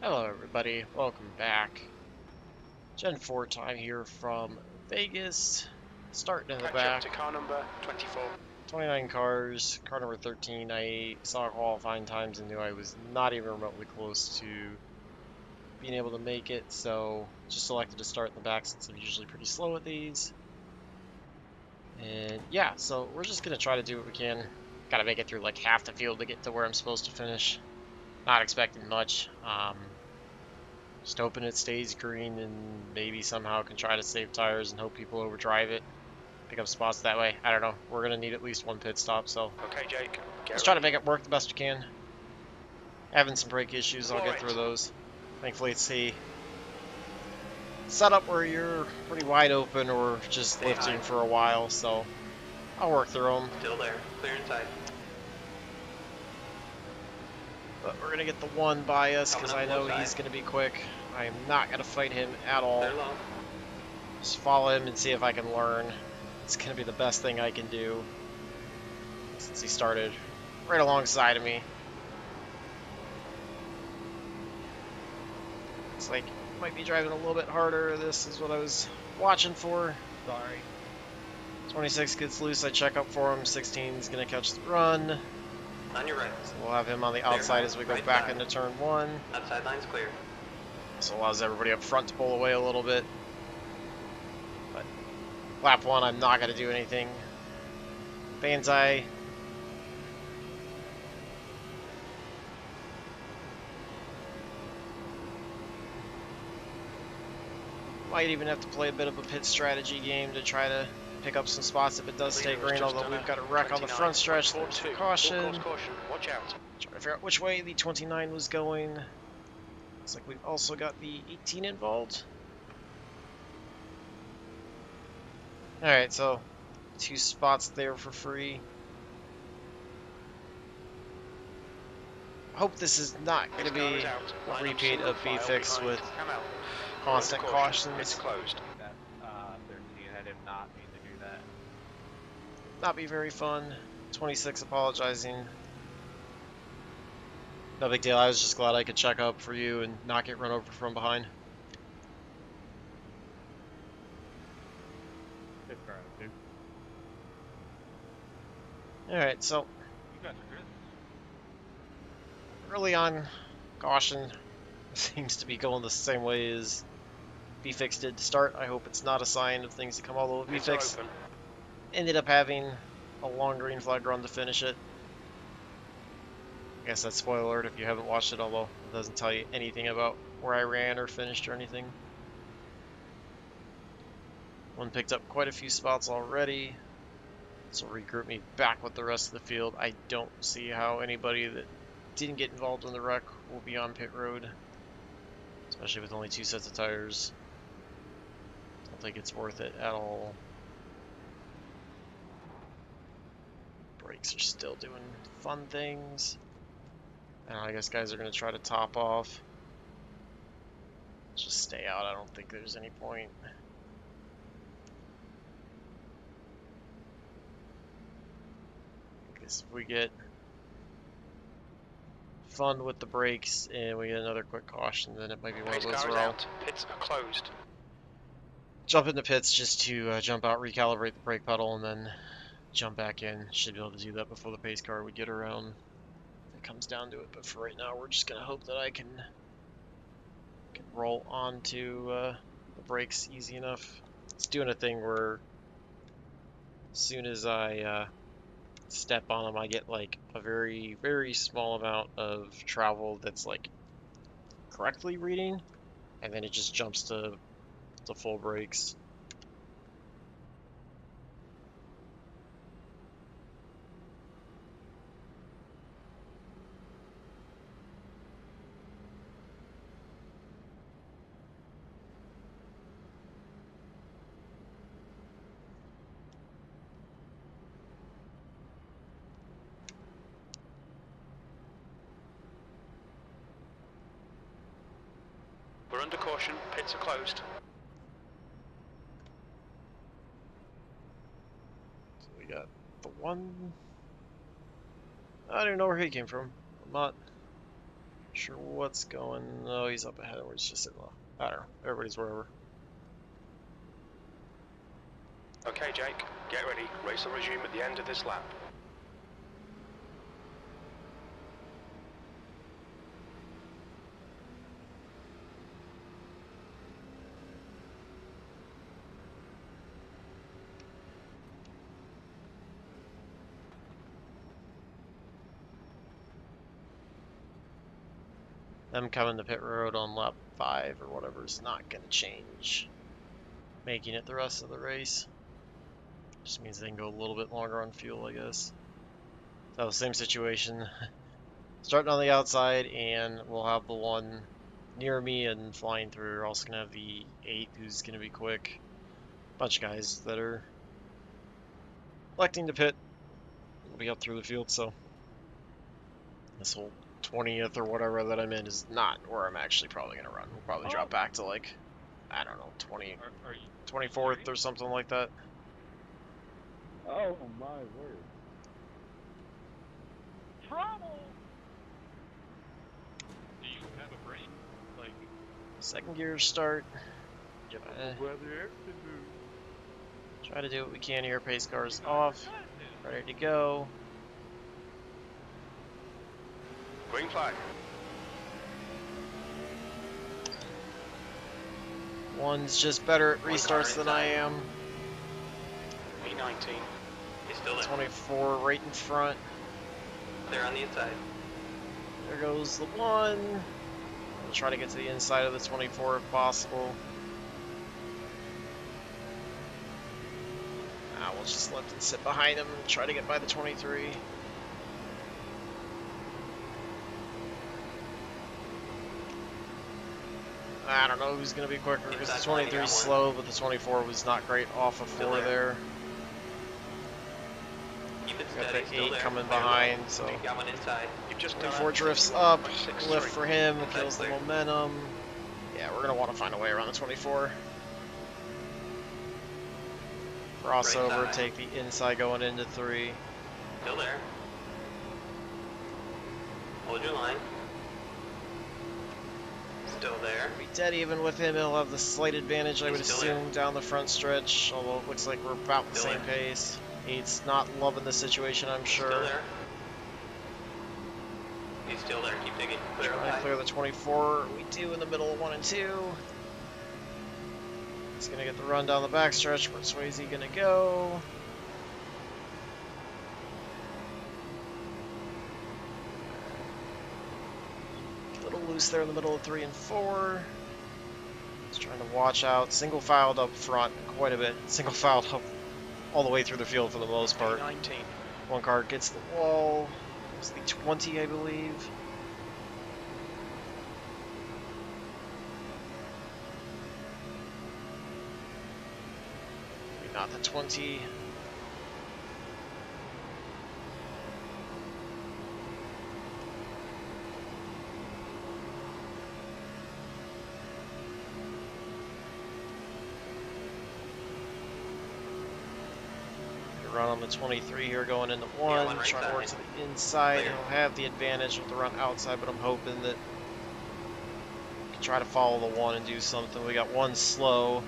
Hello everybody, welcome back. Gen 4 time here from Vegas. Starting in the Catch up back. to car number 24. 29 cars, car number 13. I saw qualifying times and knew I was not even remotely close to being able to make it, so just selected to start in the back since I'm usually pretty slow at these. And yeah, so we're just going to try to do what we can. Gotta make it through like half the field to get to where I'm supposed to finish. Not expecting much. Just hoping it stays green and maybe somehow can try to save tires and hope people overdrive it. Pick up spots that way. I don't know. We're going to need at least one pit stop, so Okay, Jake, let's get try to ready. make it work the best we can. Having some brake issues, I'll For get through it. those. Thankfully, it's a setup where you're pretty wide open or just Stay high. lifting for a while, so I'll work through them. Still there. Clear inside. But we're going to get the one by us because Coming I up know low he's side. going to be quick. I am not going to fight him at all. Clear low. Just follow him and see if I can learn. It's going to be the best thing I can do since he started right alongside of me. It's like, might be driving a little bit harder. This is what I was watching for. Sorry. 26 gets loose, I check up for him. 16 is going to catch the run. On your right. So we'll have him on the outside as we go back into turn one. Outside line's clear. This allows everybody up front to pull away a little bit. But lap one, I'm not going to do anything. Banzai. Might even have to play a bit of a pit strategy game to try to pick up some spots if it does stay green, although we've got a wreck on the front stretch. There's the caution. Caution. Watch out. Trying to figure out which way the 29 was going. Looks like we've also got the 18 involved. Alright, so 2 spots there for free. Hope this is not going to be a repeat of B-Fix with constant cautions. It's closed. That 13, I did not mean to do that. Not be very fun. 26 apologizing. No big deal, I was just glad I could check up for you and not get run over from behind. Good try, dude. Alright, so You guys are good. early on, caution seems to be going the same way as B-Fix did to start. I hope it's not a sign of things to come, although B-Fix ended up having a long green flag run to finish it. I guess that's spoiler alert if you haven't watched it, although it doesn't tell you anything about where I ran or finished or anything. One picked up quite a few spots already, so regroup me back with the rest of the field. I don't see how anybody that didn't get involved in the wreck will be on pit road, especially with only 2 sets of tires. Don't think it's worth it at all. Brakes are still doing fun things. I guess guys are going to try to top off. Just stay out. I don't think there's any point. I guess if we get fun with the brakes and we get another quick caution, then it might be one of those where I'll pits are closed. jump into pits just to jump out, recalibrate the brake pedal, and then jump back in. Should be able to do that before the pace car would get around. It comes down to it, but for right now we're just gonna hope that I can roll onto the brakes easy enough. It's doing a thing where as soon as I step on them, I get like a very, very small amount of travel that's like correctly reading, and then it just jumps to full brakes. We're under caution. Pits are closed. So we got the one. I don't even know where he came from. I'm not Sure what's going. Oh, he's up ahead. We're just sitting low. I don't know. Everybody's wherever. Okay, Jake, get ready. Race will resume at the end of this lap. Them coming to pit road on lap 5 or whatever is not going to change making it the rest of the race. Just means they can go a little bit longer on fuel, I guess. So same situation. Starting on the outside, and we'll have the one near me and flying through. We're also going to have the 8 who's going to be quick. Bunch of guys that are electing to pit. We'll be up through the field, so this whole 20th or whatever that I'm in is not where I'm actually probably going to run. We'll probably drop back to like, I don't know, 24th or something like that. Oh my word. Trouble! Do you have a brain? Like, Second gear start. weather Try to do what we can here. Pace cars off. Ready to go. Green flag. One's just better at restarts than I am. E19. He's still there. 24 right in front. They're on the inside. There goes the one. We'll try to get to the inside of the 24 if possible. We'll just let them sit behind him and try to get by the 23. I don't know who's going to be quicker because the 23 is slow, but the 24 was not great off of 4 there. Got the 8 coming behind, so 24 drifts up, lift for him, kills the momentum. Yeah, we're going to want to find a way around the 24. Crossover, take the inside going into 3. Still there. Hold your line. Still there. Be dead even with him. He'll have the slight advantage, I would assume, down the front stretch. Although it looks like we're about the same pace. 8's not loving the situation, I'm sure. Still there. He's still there. Keep digging. Trying to clear the 24. We do in the middle of 1 and 2. He's going to get the run down the backstretch. Where's Swayze going to go? A little loose there in the middle of 3 and 4. He's trying to watch out. Single filed up front quite a bit. Single filed up all the way through the field for the most part. 19. One car gets the wall. It's the 20, I believe. Not the 20. Run on the 23 here going into 1. Right Trying to work to the inside. He'll have the advantage with the run outside, but I'm hoping that we can try to follow the 1 and do something. We got 1 slow.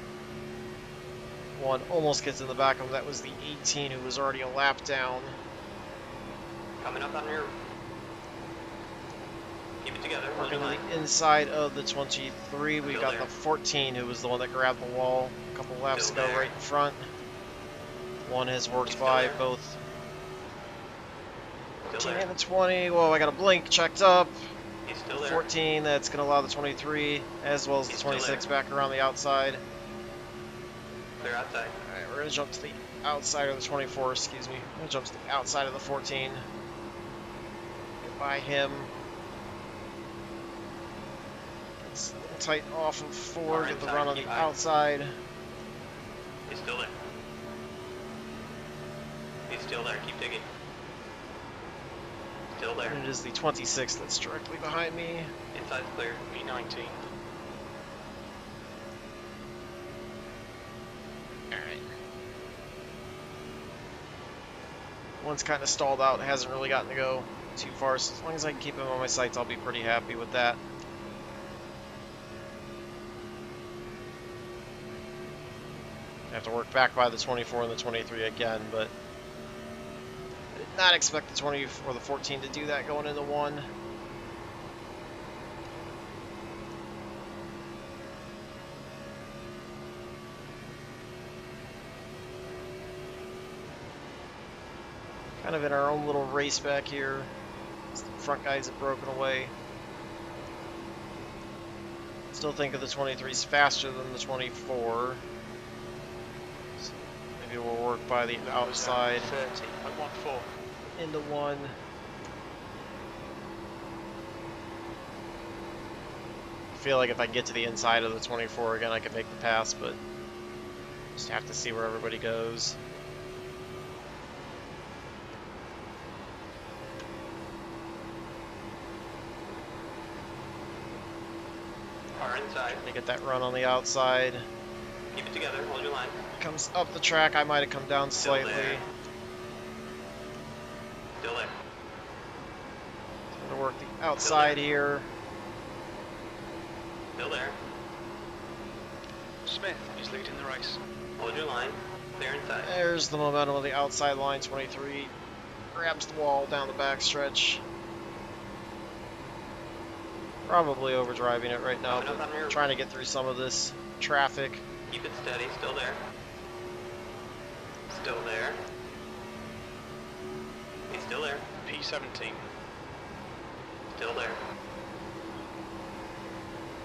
1 almost gets in the back of him. That was the 18 who was already a lap down. Coming up on your. Keep it together. Working on the inside of the 23. We got the 14 who was the one that grabbed the wall a couple laps ago right in front. 1 has worked by both 14 and the 20. Whoa, I got a blink checked up. He's still there. 14, that's going to allow the 23 as well as the 26 back around the outside. Clear outside. Alright, we're going to jump to the outside of the 24, excuse me. I'm going to jump to the outside of the 14. Get by him. It's a little tight off of 4, get the run on the outside. He's still there. He's still there, keep digging. Still there. And it is the 26 that's directly behind me. Inside's clear. V19. Alright. One's kind of stalled out, hasn't really gotten to go. too far, so as long as I can keep him on my sights, I'll be pretty happy with that. I have to work back by the 24 and the 23 again, but I did not expect the 20 or the 14 to do that going into 1. Kind of in our own little race back here. The front guys have broken away. Still think of the 23's faster than the 24. So maybe we'll work by the outside 30.14. into 1. I feel like if I can get to the inside of the 24 again, I can make the pass, but just have to see where everybody goes. Car inside. Trying to get that run on the outside. Keep it together. Hold your line. Comes up the track. I might have come down Still slightly. there. Still there. Gonna work the outside here. Still there. Smith is leading the race. Hold your line. Clear inside. There's the momentum of the outside line. 23 grabs the wall down the backstretch. Probably overdriving it right now, Coming up but on your- trying to get through some of this traffic. Keep it steady. Still there. Still there. He's still there. P17. Still there.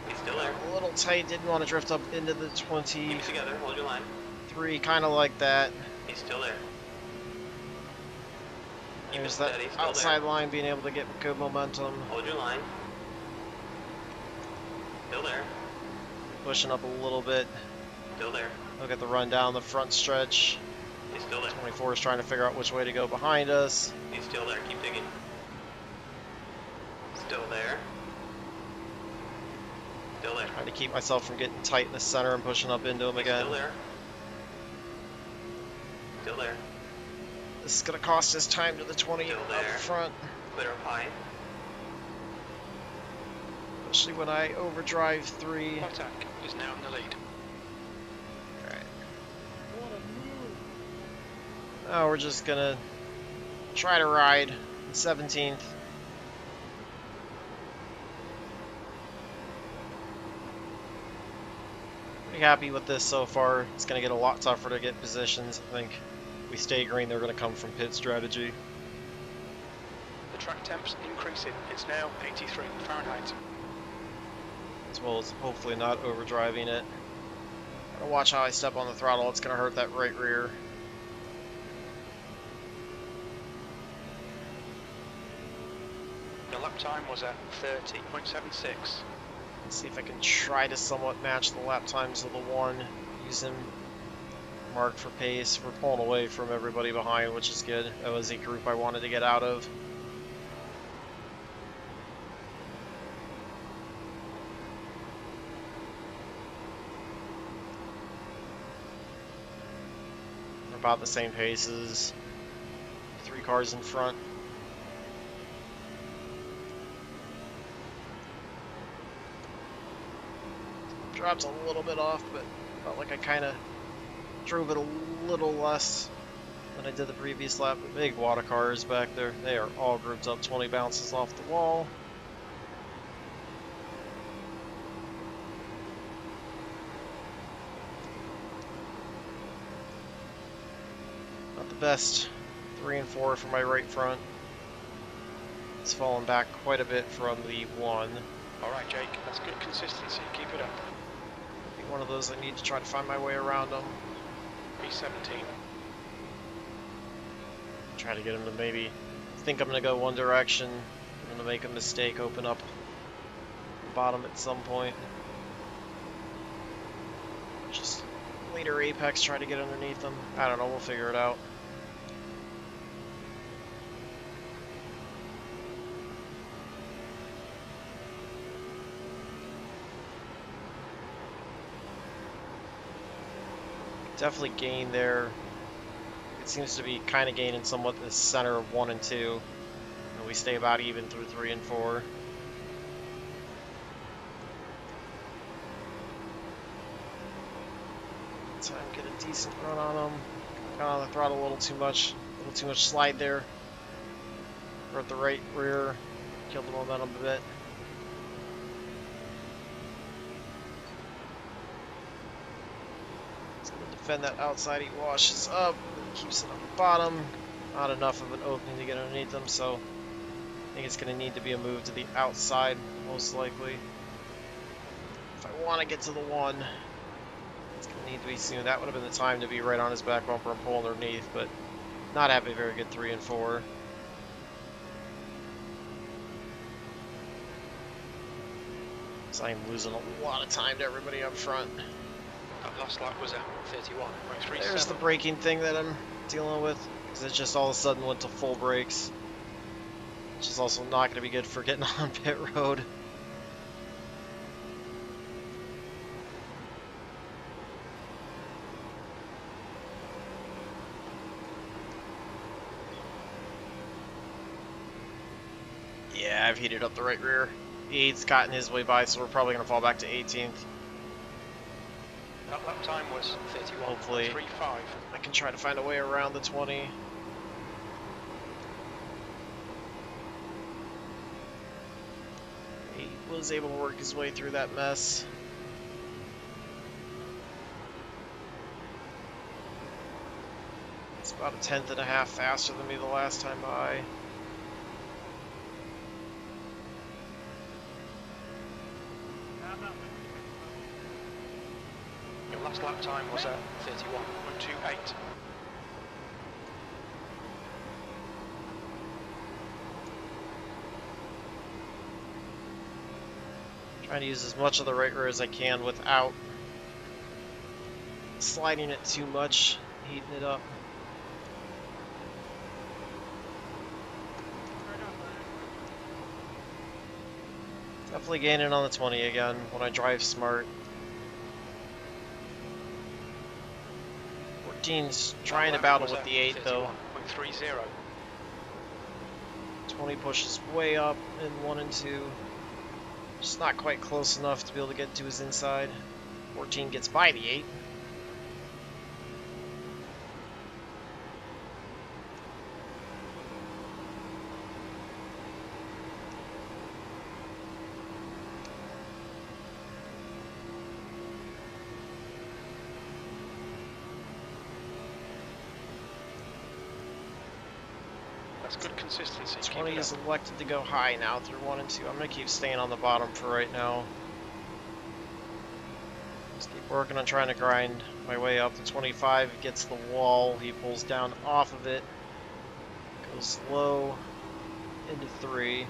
He's still there. A little tight, didn't want to drift up into the Keep it together. Hold your line. 23, kind of like that. He's still there. Keep it There's that steady. Still outside there. line being able to get good momentum. Hold your line. Still there. Pushing up a little bit. Still there. Look at the run down the front stretch. He's still there. 24 is trying to figure out which way to go behind us. He's still there. Keep digging. Still there. Still there. Trying to keep myself from getting tight in the center and pushing up into him He's again. still there. Still there. This is going to cost us time to the 20 Still up there. front. Clear up high. Especially when I overdrive 3. Attack is now in the lead. Alright. What a move! Now we're just going to try to ride 17th. Pretty happy with this so far. It's going to get a lot tougher to get positions. I think if we stay green, they're going to come from pit strategy. The track temp's increasing. It's now 83 Fahrenheit. As well as hopefully not overdriving it. Gotta watch how I step on the throttle. It's going to hurt that right rear. The lap time was at 30.76. Let's see if I can try to somewhat match the lap times of the 1. Use him marked for pace. We're pulling away from everybody behind, which is good. That was a group I wanted to get out of. We're about the same paces. 3 cars in front. Drops a little bit off, but felt like I kind of drove it a little less than I did the previous lap. The big water cars back there, they are all grouped up 20 bounces off the wall. Not the best 3 and 4 for my right front. It's fallen back quite a bit from the 1. Alright, Jake, that's good consistency. Keep it up. One of those I need to try to find my way around them. P17. Try to get him to maybe think I'm going to go one direction. I'm going to make a mistake, open up the bottom at some point. Just later apex, try to get underneath them. I don't know, we'll figure it out. Definitely gain there. It seems to be kind of gaining somewhat the center of 1 and 2. And we stay about even through 3 and 4. Time to get a decent run on them. Got on the throttle a little too much slide there. We're at the right rear, killed the momentum a bit. It's gonna defend that outside. He washes up, keeps it on the bottom. Not enough of an opening to get underneath them, so I think it's gonna need to be a move to the outside, most likely. If I want to get to the 1. It's going to need to be soon. That would have been the time to be right on his back bumper and pull underneath, but not having a very good 3 and 4. So I'm losing a lot of time to everybody up front. That last lap was at 31.37. There's the braking thing that I'm dealing with, because it just all of a sudden went to full brakes. Which is also not going to be good for getting on pit road. Yeah, I've heated up the right rear. The 8's gotten his way by, so we're probably going to fall back to 18th. That lap time was 31.35. Hopefully, I can try to find a way around the 20. He was able to work his way through that mess. It's about a 1/10 and a half faster than me the last time by. Your last lap time was at 31.28. Trying to use as much of the right rear as I can without sliding it too much, heating it up. Definitely gaining on the 20 again when I drive smart. 14's trying to battle with the 8 though. 31.30. 20 pushes way up in 1 and 2. Just not quite close enough to be able to get to his inside. 14 gets by the 8. That's good consistency. Keep 20 it is up. elected to go high now through 1 and 2. I'm going to keep staying on the bottom for right now. Just keep working on trying to grind my way up to 25. Gets the wall. He pulls down off of it. Goes low into 3.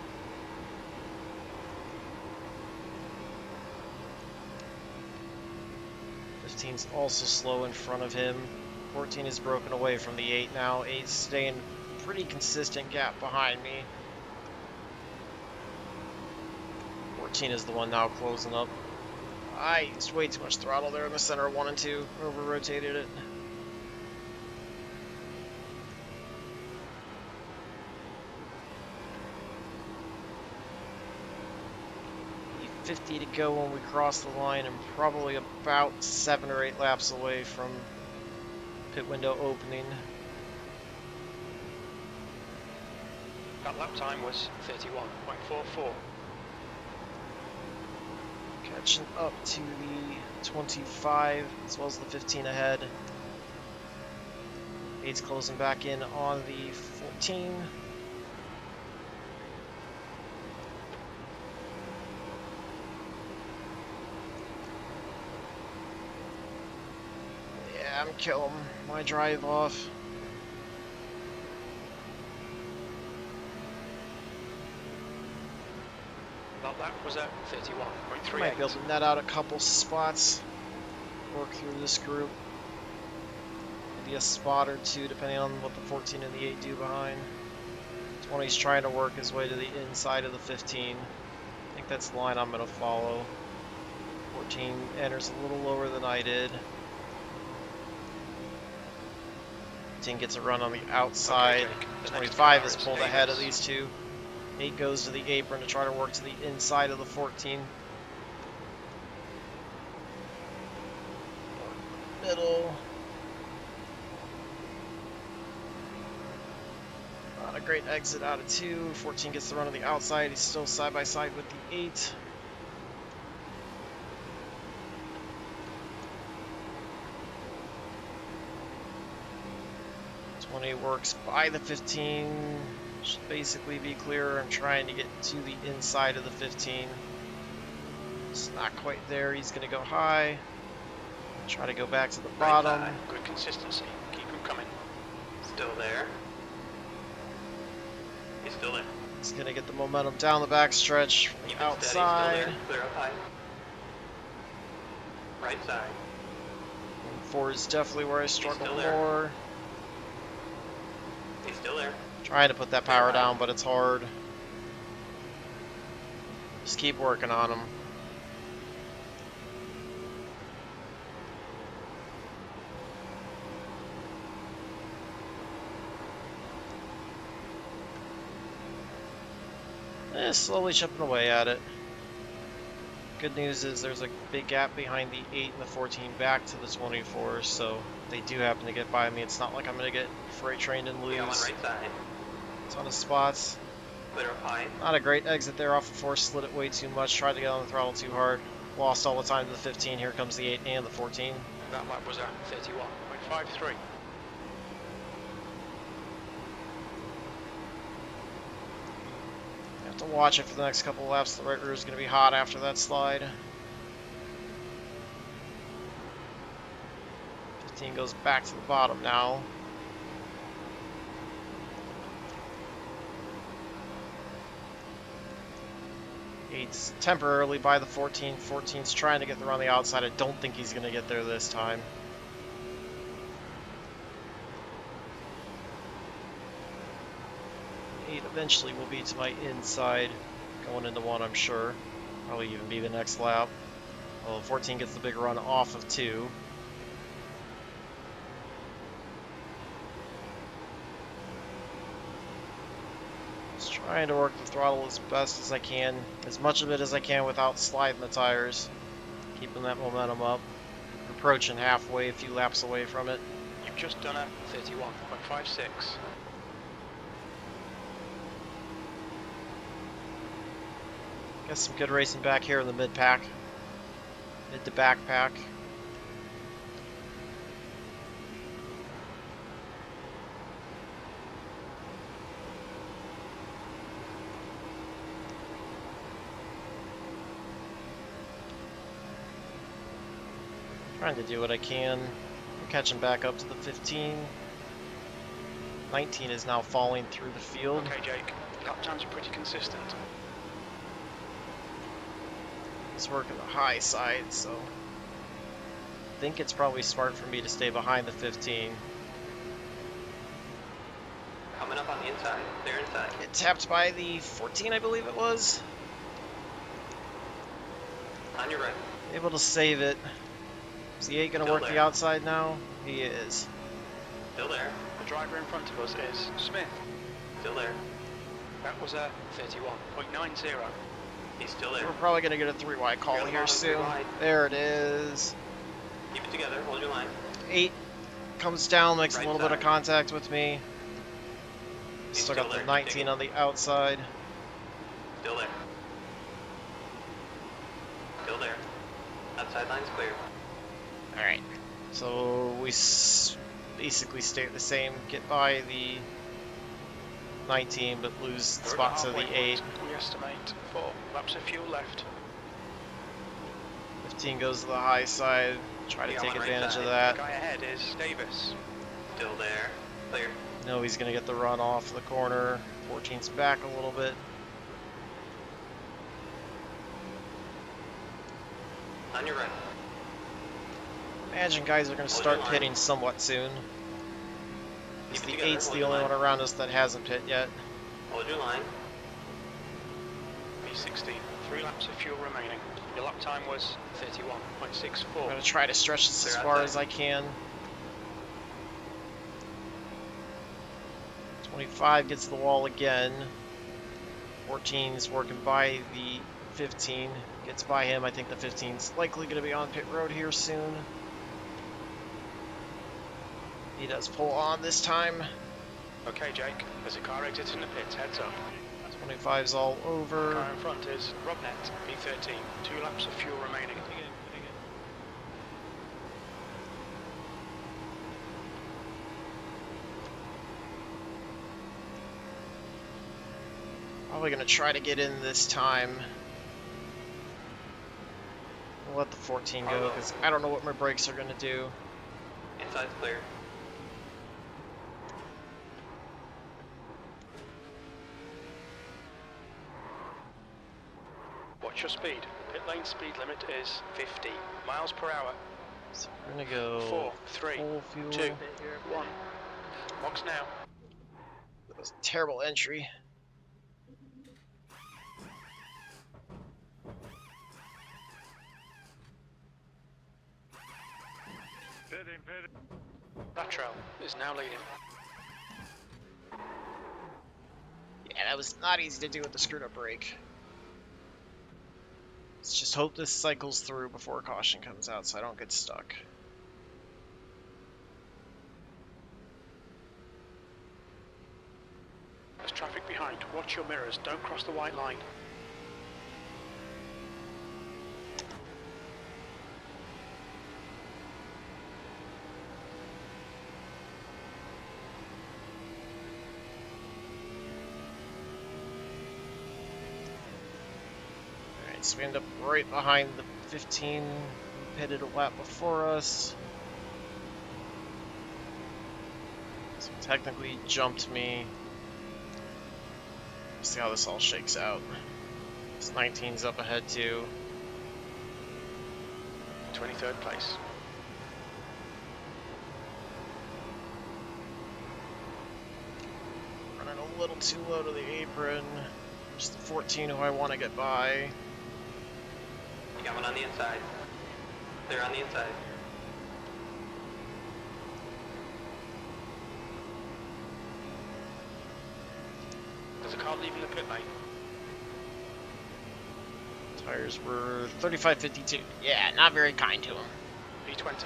Fifteen's also slow in front of him. 14 is broken away from the 8 now. 8's staying pretty consistent gap behind me. 14 is the one now closing up. I used way too much throttle there in the center of 1 and 2. Over-rotated it. 50 to go when we cross the line, and probably about 7 or 8 laps away from pit window opening. That lap time was 31.44. Catching up to the 25 as well as the 15 ahead. 8's closing back in on the 14. Yeah, I'm killing my drive off. That lap was at 31.38. Might be able to net out a couple spots. Work through this group. Maybe a spot or two depending on what the 14 and the 8 do behind. 20's trying to work his way to the inside of the 15. I think that's the line I'm going to follow. 14 enters a little lower than I did. 15 gets a run on the outside. Okay, Jake. The next 25 car is is pulled Davis. ahead of these two. 8 goes to the apron to try to work to the inside of the 14. Middle. Not a great exit out of 2. 14 gets the run on the outside. He's still side by side with the 8. 20 works by the 15. Should basically be clear. I'm trying to get to the inside of the 15. It's not quite there. He's going to go high. Try to go back to the bottom. side. Good consistency. Keep him coming. Still there. He's still there. He's going to get the momentum down the backstretch from Keep the it steady, outside. still there. Clear up high. Right side. 4 is definitely where I struggle still there. more. He's still there. Trying to put that power Right. down, but it's hard. Just keep working on him. Slowly chipping away at it. Good news is there's a big gap behind the 8 and the 14 back to the 24, so if they do happen to get by me, it's not like I'm going to get freight trained and We got one lose. right side. Ton of spots. Clear up high. Not a great exit there off of 4, slid it way too much, tried to get on the throttle too hard. Lost all the time to the 15, here comes the 8 and the 14. That lap was at 31.53. Have to watch it for the next couple of laps, the right rear is going to be hot after that slide. 15 goes back to the bottom now. Eight's temporarily by the 14. 14's trying to get there on the outside. I don't think he's going to get there this time. Eight eventually will be to my inside going into 1, I'm sure. Probably even be the next lap. Well, 14 gets the big run off of 2. Just trying to work the throttle as best as I can, as much of it as I can without sliding the tires. Keeping that momentum up. Approaching halfway, a few laps away from it. You've just done a 31.56. Got some good racing back here in the mid pack. Mid to back pack. Trying to do what I can. I'm catching back up to the 15. 19 is now falling through the field. Okay, Jake. Lap times are pretty consistent. He's working the high side, so I think it's probably smart for me to stay behind the 15. Coming up on the inside. They're inside. Get tapped by the 14, I believe it was. On your right. Able to save it. Is the 8 going to Still work the there. outside now? He is. Still there. The driver in front of us is Smith. Still there. That was a 31.90. He's still there. We're probably going to get a 3 wide call You're the here bottom, soon. 3 wide. There it is. Keep it together. Hold your line. 8 comes down, makes Right a little bit of side. contact with me. He's Still still got the there. 19 Digging. on the outside. Still there. Still there. Outside line's clear. Alright, so we basically stay the same, get by the 19 but lose We're spots at of the halfway 8. point. We estimate 4 laps of fuel left. 15 goes to the high side, try to Yeah, take on the right advantage side. of The that. guy ahead is Davis. Still there. Clear. No, he's going to get the run off the corner. 14's back a little bit. On your right. Imagine guys are going to Hold start your line. pitting somewhat soon. Keep it The together. 8's Hold the your only line. one around us that hasn't pit yet. Hold your line. B16. 3 laps of fuel remaining. Your lap time was I'm 31.64. going to try to stretch this as Clear far outside. as I can. 25 gets the wall again. 14's working by the 15. Gets by him. I think the 15's likely going to be on pit road here soon. He does pull on this time. Okay, Jake, there's a car exiting the pits, heads up. 25's all over. Car in front is Robnet, B13. 2 laps of fuel remaining. Probably going to try to get in this time. I'll let the 14 go because I don't know what my brakes are going to do. Inside's clear. Watch your speed. Pit lane speed limit is 50 miles per hour. So we're going to go 4, 3, full fuel. 2, 1. Box now. That was a terrible entry. Pitting. Lateral is now leading. Yeah, that was not easy to do with the screwed up brake. Let's just hope this cycles through before caution comes out so I don't get stuck. There's traffic behind. Watch your mirrors. Don't cross the white line. Alright, so we end up right behind the 15 who pitted a lap before us. So technically jumped me. See how this all shakes out. This 19's up ahead too. 23rd place. Running a little too low to the apron. There's the 14 who I want to get by. You got one on the inside. They're on the inside. There's a car leaving the pit lane. Tires were 35.52. Yeah, not very kind to him. B20.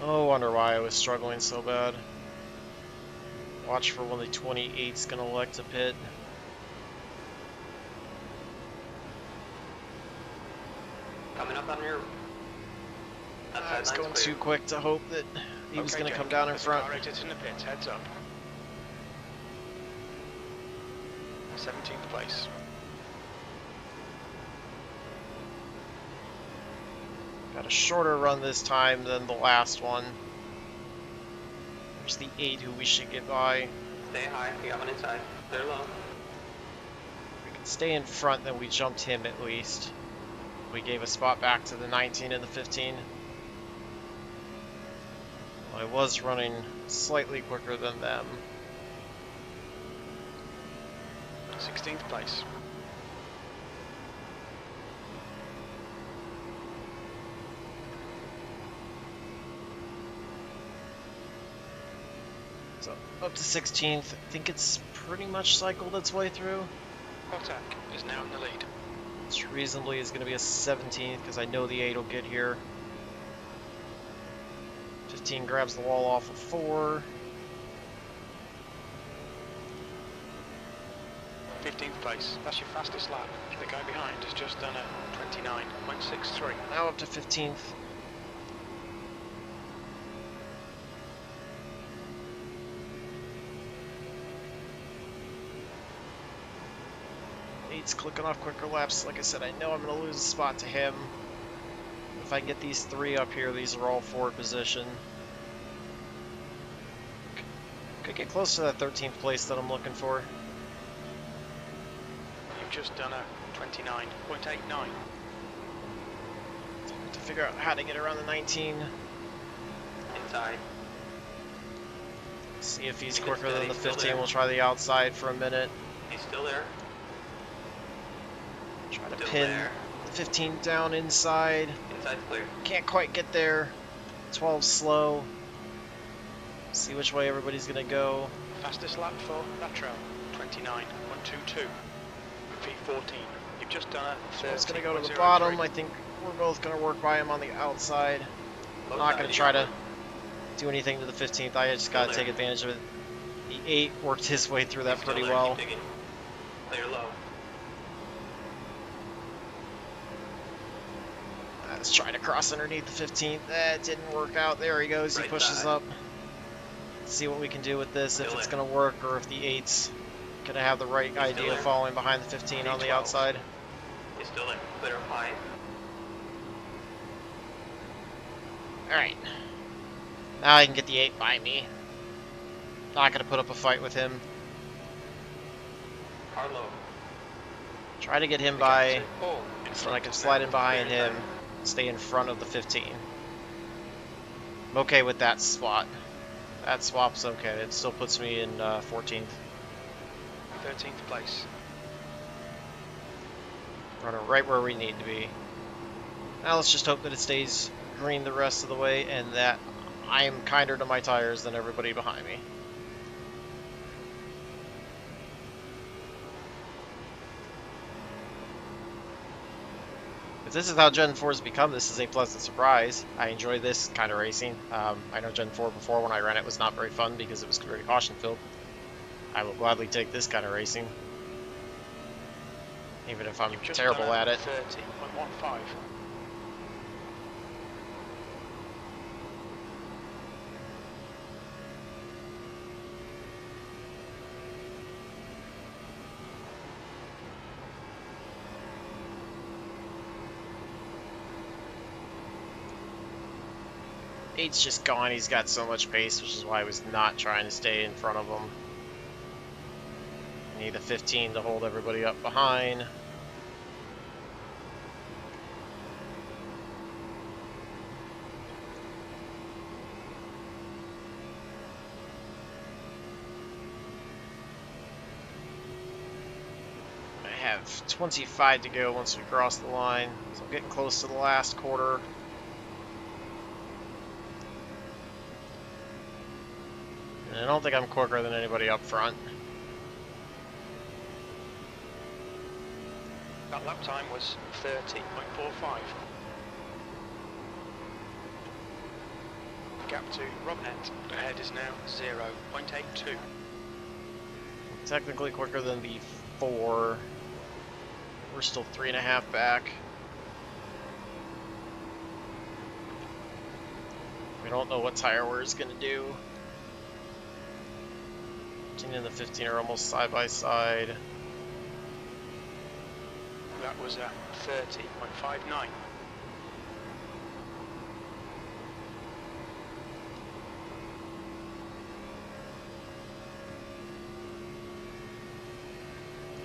Oh, wonder why I was struggling so bad. Watch for when the 28's gonna elect to pit. Coming up on your... I was Outside going line's too clear. quick to hope that he was Okay, gonna come Jake, down in there's front. a car exiting the pits. Heads up. 17th place. Got a shorter run this time than the last one. There's the 8 who we should get by. Stay high. You got one inside. They're low. We can stay in front, then we jumped him at least. We gave a spot back to the 19 and the 15. Well, I was running slightly quicker than them. 16th place. So up to 16th. I think it's pretty much cycled its way through. Kotak is now in the lead. Which reasonably is going to be a 17th because I know the 8 will get here. 15 grabs the wall off of 4. 15th place. That's your fastest lap. The guy behind has just done a 29.63. Now up to 15th. Eight's clicking off quicker laps. Like I said, I know I'm going to lose a spot to him. If I can get these 3 up here, these are all forward position. Could get close to that 13th place that I'm looking for. You've just done a 29.89. To figure out how to get around the 19. Inside. See if he's Keep it quicker than steady, the still 15. there. We'll try the outside for a minute. He's still there. Try to Still pin there. the 15 down inside. Inside's clear. Can't quite get there. 12 slow. See which way everybody's gonna go. Fastest lap for Retro, 29.122. V14. You've just done a 30. It's gonna go to the bottom. I think we're both gonna work by him on the outside. I'm not gonna try to do anything to the 15th. I just gotta take advantage of it. The 8 worked his way through that pretty well. Clear low. Let's try to cross underneath the 15th. That didn't work out. There he goes. He pushes up. Let's see what we can do with this, if it's going to work, or if the 8's going to have the right idea of following behind the 15 on the outside. He's still in. Clear up high. Alright. Now I can get the 8 by me. Not going to put up a fight with him. Low. Try to get him by so I can slide in behind him, stay in front of the 15. I'm okay with that spot. That swap's okay. It still puts me in 14th. 13th place. Running right where we need to be. Now let's just hope that it stays green the rest of the way and that I am kinder to my tires than everybody behind me. If this is how Gen 4 has become, this is a pleasant surprise. I enjoy this kind of racing. I know Gen 4 before, when I ran it, was not very fun because it was very caution-filled. I will gladly take this kind of racing, even if I'm terrible at it. 30.15. Eight's just gone. He's got so much pace, which is why I was not trying to stay in front of him. I need the 15 to hold everybody up behind. I have 25 to go once we cross the line, so I'm getting close to the last quarter. And I don't think I'm quicker than anybody up front. That lap time was 30.45. The gap to Robnet ahead is now 0.82. Technically quicker than the 4. We're still 3.5 back. We don't know what tire we're going to do. 15 and the 15 are almost side by side. That was at 30.59.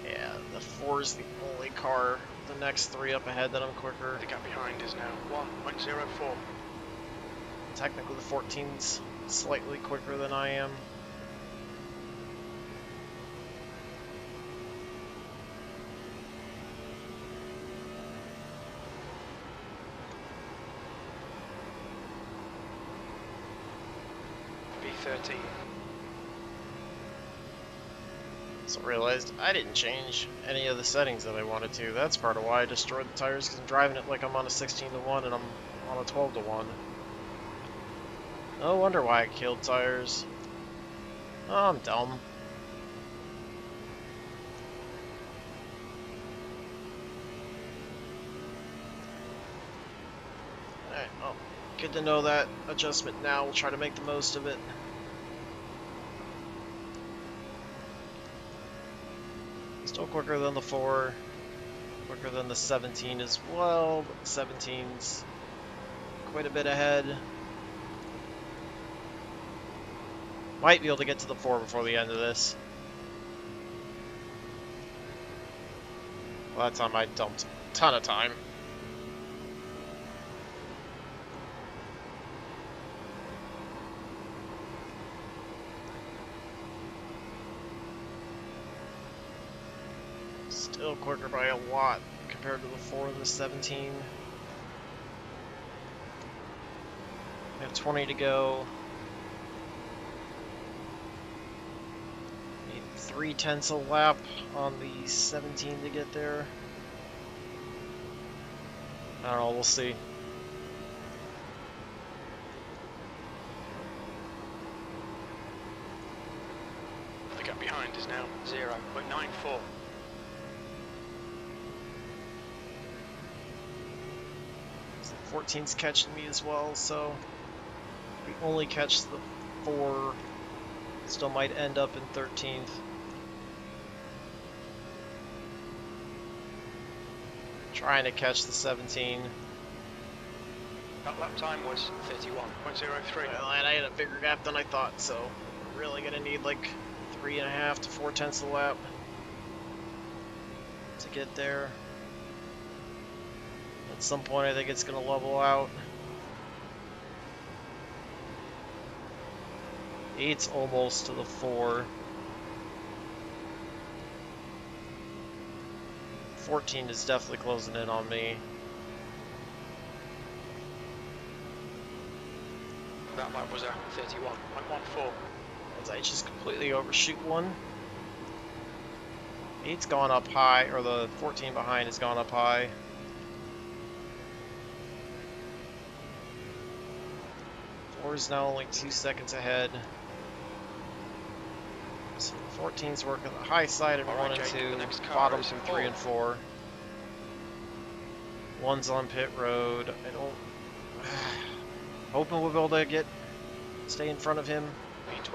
Yeah, the 4 is the only car. The next 3 up ahead that I'm quicker. The gap behind is now 1.04. Technically the 14's slightly quicker than I am. V13. So I realized I didn't change any of the settings that I wanted to. That's part of why I destroyed the tires, because I'm driving it like I'm on a 16-to-1 and I'm on a 12-to-1. No wonder why I killed tires. Oh, I'm dumb. Alright, well, good to know that adjustment now. We'll try to make the most of it. Still quicker than the 4, quicker than the 17 as well, but the 17's quite a bit ahead. Might be able to get to the 4 before the end of this. Well, that time I dumped a ton of time. Still quicker by a lot compared to the 4 and the 17. We have 20 to go. 3/10 a lap on the 17 to get there. I don't know, we'll see. The gap behind is now 0.94. So 14's catching me as well, so if we only catch the 4, still might end up in 13th. Trying to catch the 17. That lap time was 31.03. Well, and I had a bigger gap than I thought, so we're really gonna need like 3.5 to 4/10 a lap to get there. At some point, I think it's gonna level out. 8's almost to the 4. 14 is definitely closing in on me. That lap was a 31.14. As I just completely overshoot one. 8's gone up high, or the 14 behind has gone up high. Is now only 2 seconds ahead. So 14's working the high side in 1 and 2, bottom through 3 and 4. 1's on pit road. I don't. Hoping we'll be able to stay in front of him. P12.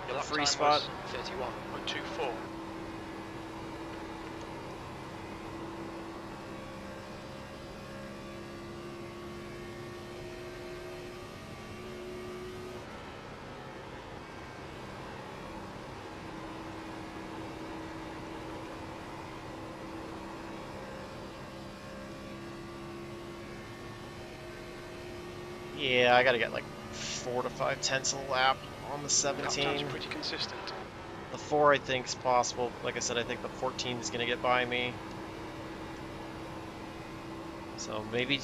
Your lap Free time spot. was 31.24. Yeah, I gotta get like 4 to 5/10 a lap on the Lap 17. time's pretty consistent. The 4 I think is possible. Like I said, I think the 14 is gonna get by me. So maybe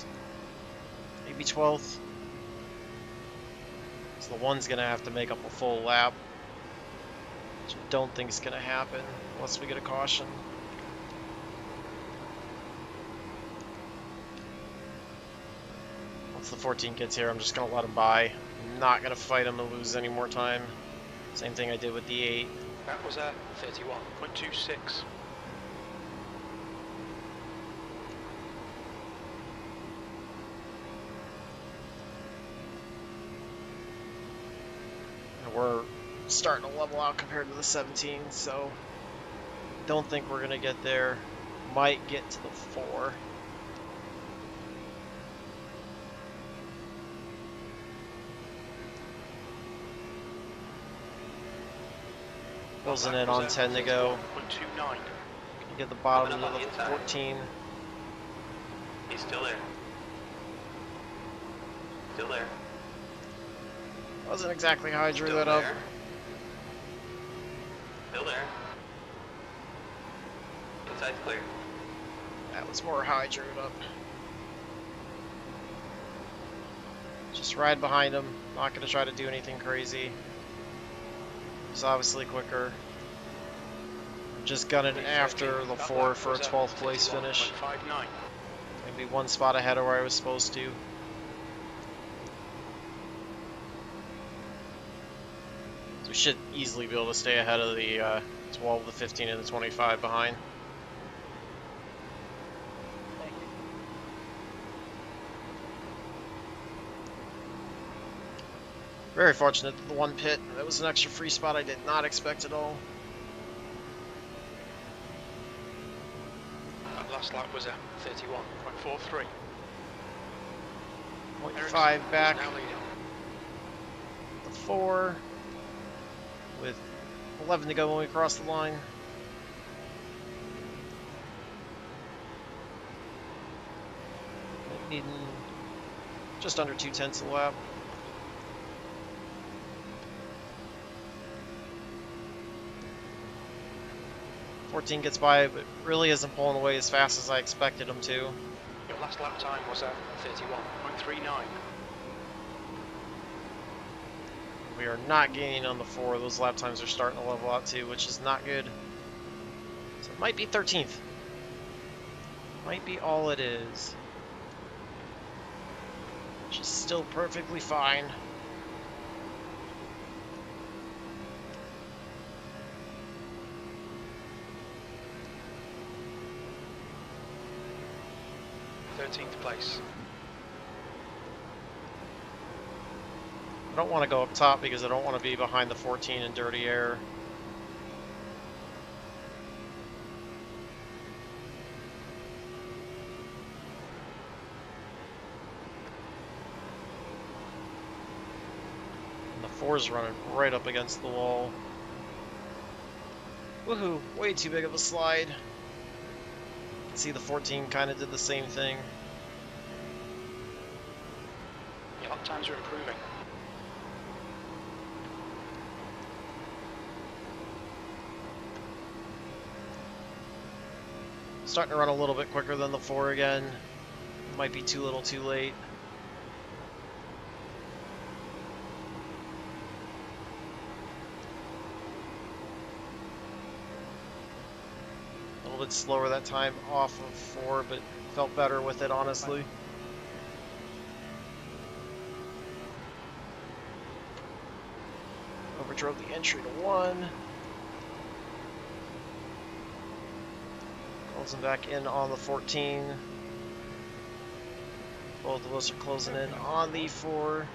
12th. So the 1's gonna have to make up a full lap, which I don't think is gonna happen unless we get a caution. Once the 14 gets here, I'm just gonna let him by. I'm not gonna fight him to lose any more time. Same thing I did with the 8. That was a 31.26. We're starting to level out compared to the 17, so don't think we're gonna get there. Might get to the 4. Closing in on 10 to go. 31.29. You get the bottom of the 14. He's still there. Still there. Wasn't exactly how I drew Still that up. there. Still there. Inside's clear. That was more how I drew it up. Just ride behind him. Not going to try to do anything crazy. He's obviously quicker. Just gunning after the 4 for a 12th place finish. 31.59. Maybe 1 spot ahead of where I was supposed to. So we should easily be able to stay ahead of the 12, the 15, and the 25 behind. Very fortunate that the 1 pit. That was an extra free spot I did not expect at all. That last lap was a 31.43. 0.5 back. Now leading. The 4 with 11 to go when we cross the line. Needing just under 2/10 a lap. Fourteen gets by, but really isn't pulling away as fast as I expected him to. Your last lap time was a 31.39. We are not gaining on the 4. Those lap times are starting to level out too, which is not good. So it might be 13th. Might be all it is. Which is still perfectly fine. Place. I don't want to go up top because I don't want to be behind the 14 in dirty air. And the 4's running right up against the wall. Woohoo! Way too big of a slide. See, the 14 kind of did the same thing. Your lap times are improving. Starting to run a little bit quicker than the 4 again. Might be too little too late. A little bit slower that time off of 4, but felt better with it, honestly. Overdrove the entry to 1. Closing back in on the 14. Both of us are closing in on the 4.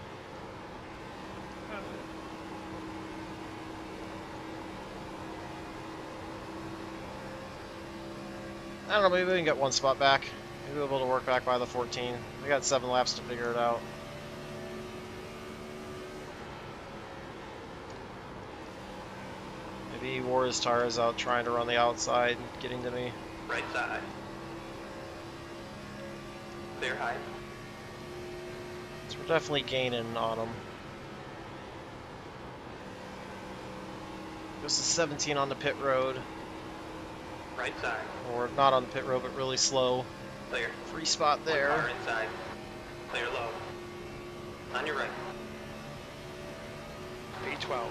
I don't know, maybe we can get one spot back. Maybe we'll be able to work back by the 14. We got 7 laps to figure it out. Maybe he wore his tires out trying to run the outside and getting to me. Right side. Clear high. So we're definitely gaining on him. Goes to 17 on the pit road. Right side. Or not on the pit road, but really slow. Clear. Free spot One there. car inside. Clear low. On your right. P12.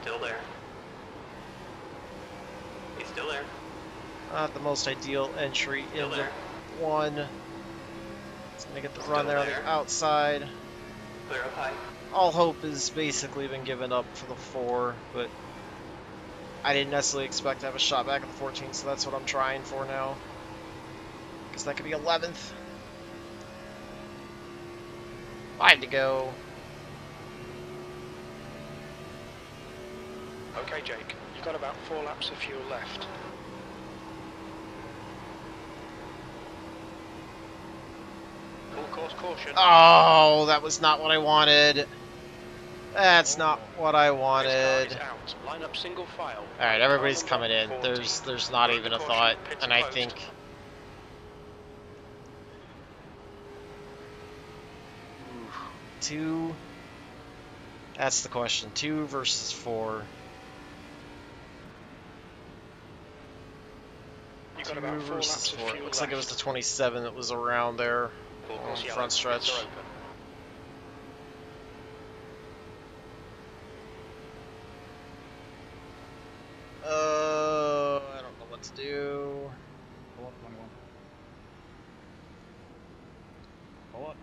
Still there. He's still there. Not the most ideal entry Still into there. 1. It's gonna get the run Still there on there. the outside. Clear up high. All hope has basically been given up for the 4, but I didn't necessarily expect to have a shot back at the 14, so that's what I'm trying for now. Because that could be 11th. 5 to go. Okay, Jake. You've got about 4 laps of fuel left. Full course caution. Oh, that was not what I wanted. That's not what I wanted. Race car is out. Line up single file. Alright, everybody's Car coming in. number 14. There's not Road even a caution, thought. pits And are I closed. think... Two... That's the question. 2 versus 4. You've got 2 about 4 versus laps of 4. fuel Looks like it was left. the 27 that was around there Full on course the yellow. front stretch. Pits are open. I don't know what to do. Pull up, 21. Pull up.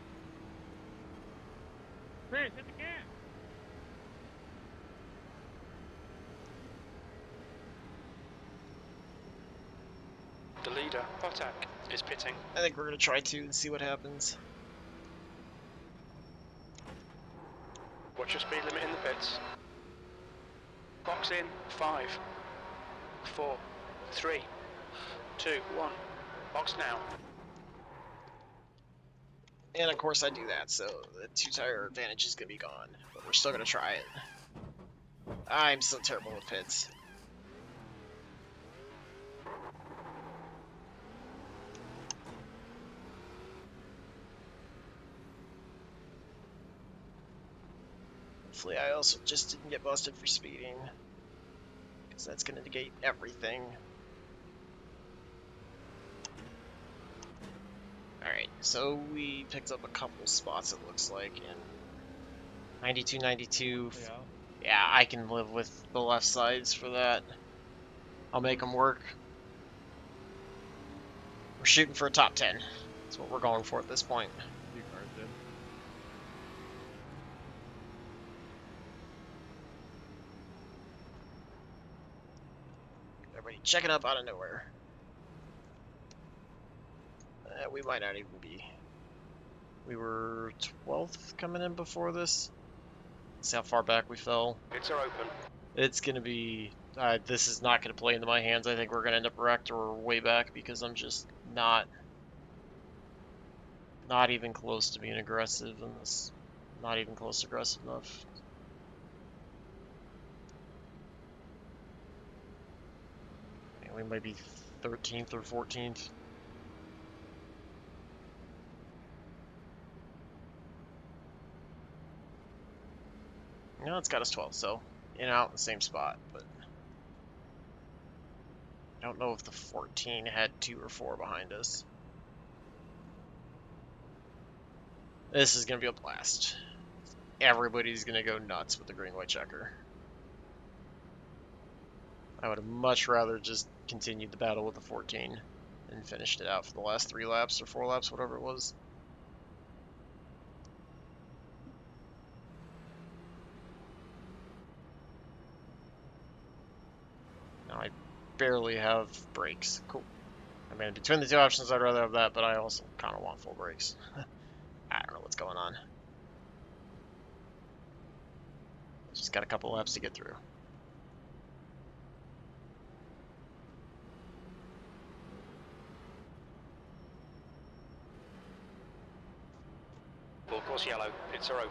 Chris, hit the gas! The leader, Potak, is pitting. I think we're going to try 2 and see what happens. Watch your speed limit in the pits. Box in. 5, 4, 3, 2, 1. Box now. And of course I do that, so the 2-tire advantage is going to be gone. But we're still going to try it. I'm so terrible with pits. Hopefully I also just didn't get busted for speeding. Because that's going to negate everything. Alright, so we picked up a couple spots it looks like, and 92, 92. Yeah. Yeah, I can live with the left sides for that. I'll make them work. We're shooting for a top 10. That's what we're going for at this point. You cars did. Everybody checking up out of nowhere. We might not even be. We were 12th coming in before this. See how far back we fell. Pits are open. It's going to be... this is not going to play into my hands. I think we're going to end up wrecked or way back because I'm just not even close to being aggressive in this. Not even close to aggressive enough. We might be 13th or 14th. No, it's got us 12, so in and out in the same spot, but I don't know if the 14 had 2 or 4 behind us. This is going to be a blast. Everybody's going to go nuts with the green-white checker. I would have much rather just continued the battle with the 14 and finished it out for the last 3 laps or 4 laps, whatever it was. Now I barely have brakes. Cool. I mean, between the two options, I'd rather have that, but I also kind of want full brakes. I don't know what's going on. Just got a couple laps to get through. Full course yellow. Pits are open.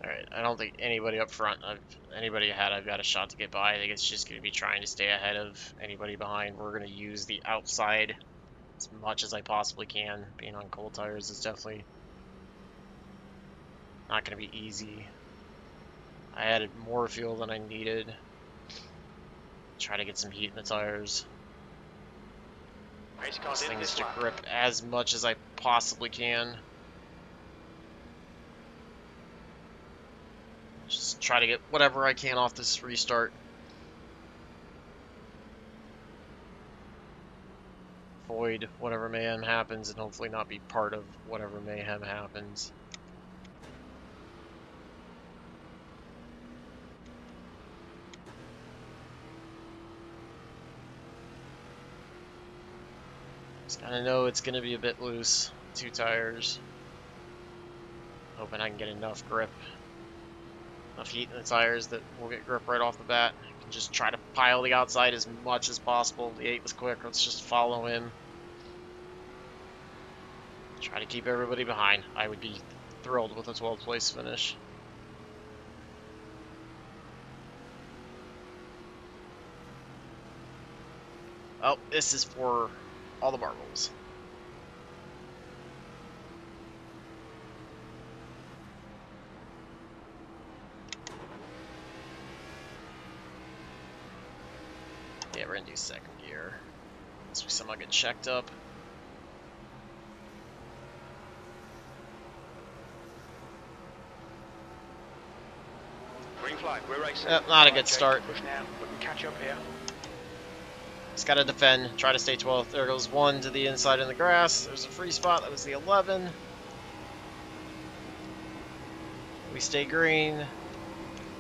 Alright, I don't think anybody up front, anybody ahead, I've got a shot to get by. I think it's just going to be trying to stay ahead of anybody behind. We're going to use the outside as much as I possibly can. Being on cold tires is definitely not going to be easy. I added more fuel than I needed. Try to get some heat in the tires. Pace cars This in thing is this to lap. grip as much as I possibly can. Just try to get whatever I can off this restart. Avoid whatever mayhem happens and hopefully not be part of whatever mayhem happens. Just kind of know it's going to be a bit loose. 2 tires. Hoping I can get enough grip. Enough heat in the tires that we'll get grip right off the bat. Can just try to pile the outside as much as possible. The 8 was quick. Let's just follow him. Try to keep everybody behind. I would be thrilled with a 12th place finish. Oh, this is for all the marbles. Yeah, we're gonna do second gear. Unless we somehow get checked up. Green flag. We're racing. Yep, not a Right, good Jake, start. Push now. We can catch up here. Just gotta defend, try to stay 12th. There goes 1 to the inside in the grass. There's a free spot, that was the 11. We stay green. Here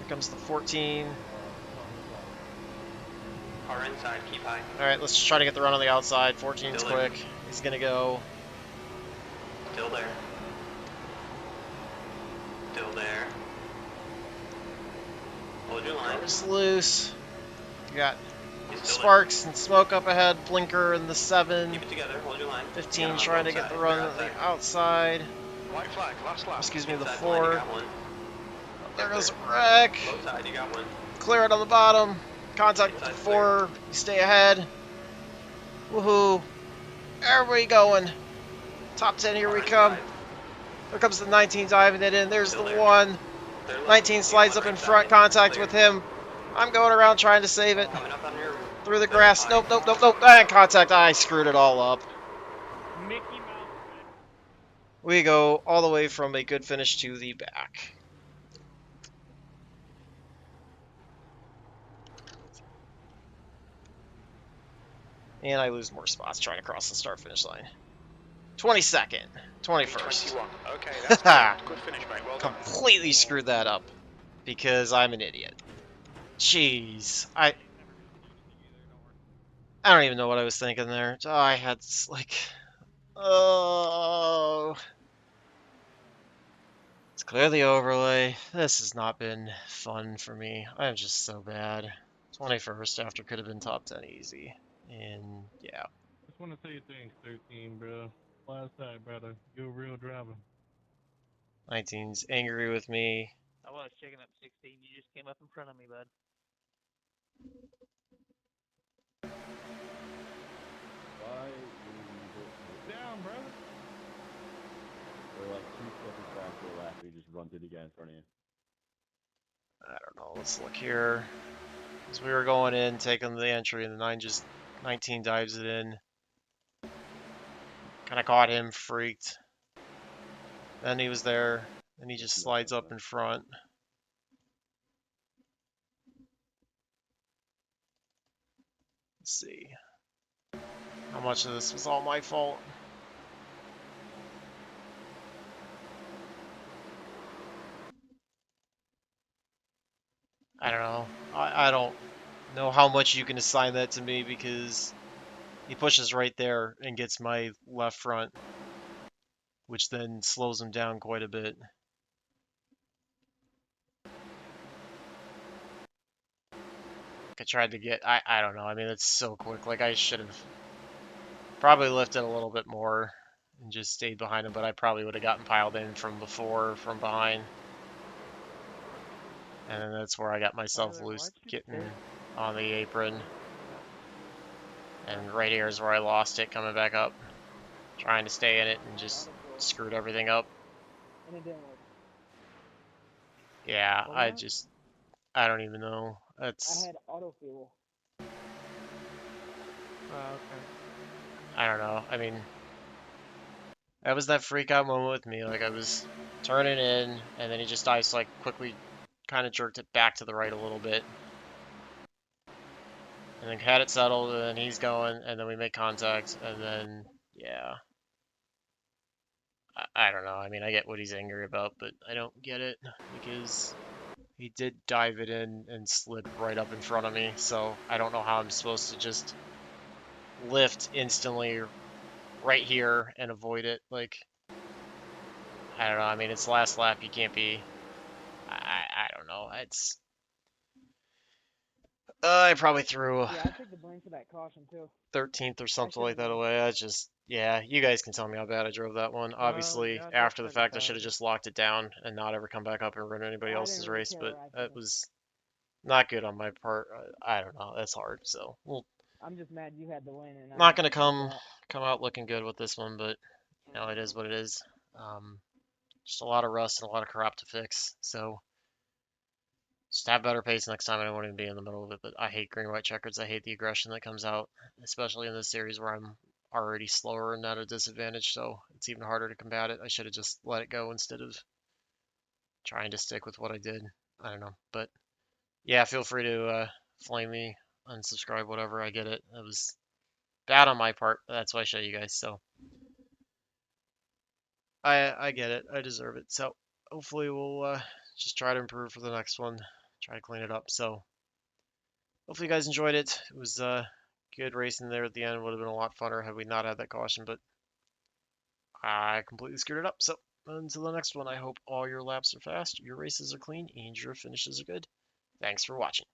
comes the 14. Car inside, keep high. Alright, let's just try to get the run on the outside. 14's Still there. quick. He's gonna go. Still there. Still there. Hold your line. Just loose. You got He's still sparks and smoke up ahead. Blinker in the there. 7. Keep it together, hold your line. 15 Yeah, trying to outside. get the run You're on the outside. White flag. Last lap. Excuse me, the Inside line, you 4. got one. There goes a wreck. Low side, you got one. Clear it on the bottom. Contact with the Inside 4. You stay ahead. Woohoo. Everybody going. Top 10, here we Car come. inside. There comes the 19 diving it in. There's Still the there. 1. They're left. 19 You got slides one up in right front. side. Contact Clear. with him. I'm going around trying to save it. Coming up on your Through the center grass. line. Nope, nope, nope, nope. And contact. I screwed it all up. Mickey Mouse. We go all the way from a good finish to the back. And I lose more spots trying to cross the start-finish line. 22nd, 21st. 21. Okay, that's good. Good finish, mate. Well done. Completely screwed that up because I'm an idiot. Jeez, I don't even know what I was thinking there. Oh, I had like, oh, let's clear the overlay. This has not been fun for me. I'm just so bad. 21st after could have been top 10 easy, and yeah. Just want to say thanks, 13, bro. Last time, brother. You're a real driver. 19's angry with me. I was checking up 16. You just came up in front of me, bud. Why you Down, brother. We're like 2 seconds faster lap, we just run through the guy in front of you. I don't know. Let's look here. As we were going in, taking the entry, and the 19 dives it in. Kind of caught him, freaked. Then he was there, and he just slides up in front. Let's see. How much of this was all my fault? I don't know. I don't know how much you can assign that to me because he pushes right there and gets my left front, which then slows him down quite a bit. I tried to get, I don't know. I mean, it's so quick. Like, I should have probably lifted a little bit more and just stayed behind him, but I probably would have gotten piled in from before, from behind. And then that's where I got myself loose, getting on the apron. And right here is where I lost it, coming back up. Trying to stay in it and just screwed everything up. And it didn't work. Yeah, I don't even know. I That's, had autofuel. Okay. I don't know. I mean, that was that freak out moment with me. Like, I was turning in, and then he just dives, like, quickly kind of jerked it back to the right a little bit. And then had it settled, and then he's going, and then we make contact, and then, yeah. I don't know. I mean, I get what he's angry about, but I don't get it because he did dive it in and slid right up in front of me. So I don't know how I'm supposed to just lift instantly right here and avoid it. Like, I don't know. I mean, it's last lap. You can't be. I don't know. It's. I probably threw Yeah, I take the blame for that caution too. 13th or something like should've that known. away. I just, yeah, you guys can tell me how bad I drove that one. Obviously, yeah, after the that's fact, I pretty should have bad. just locked it down and not ever come back up and run anybody I else's didn't really race, care but where I that finished. was not good on my part. I don't know. That's hard. So, well, I'm just mad you had the win and I not didn't gonna get that. come out looking good with this one, but you know, it is what it is. Just a lot of rust and a lot of crap to fix. So, just have better pace next time. I don't want to be in the middle of it, but I hate green white checkers. I hate the aggression that comes out, especially in this series where I'm already slower and at a disadvantage, so it's even harder to combat it. I should have just let it go instead of trying to stick with what I did. I don't know, but yeah, feel free to flame me, unsubscribe, whatever. I get it. It was bad on my part, but that's why I show you guys. So I get it. I deserve it. So hopefully we'll just try to improve for the next one. Try to clean it up. So hopefully you guys enjoyed it. It was good racing there at the end. Would have been a lot funner had we not had that caution, but I completely screwed it up. So until the next one, I hope all your laps are fast, your races are clean, and your finishes are good. Thanks for watching.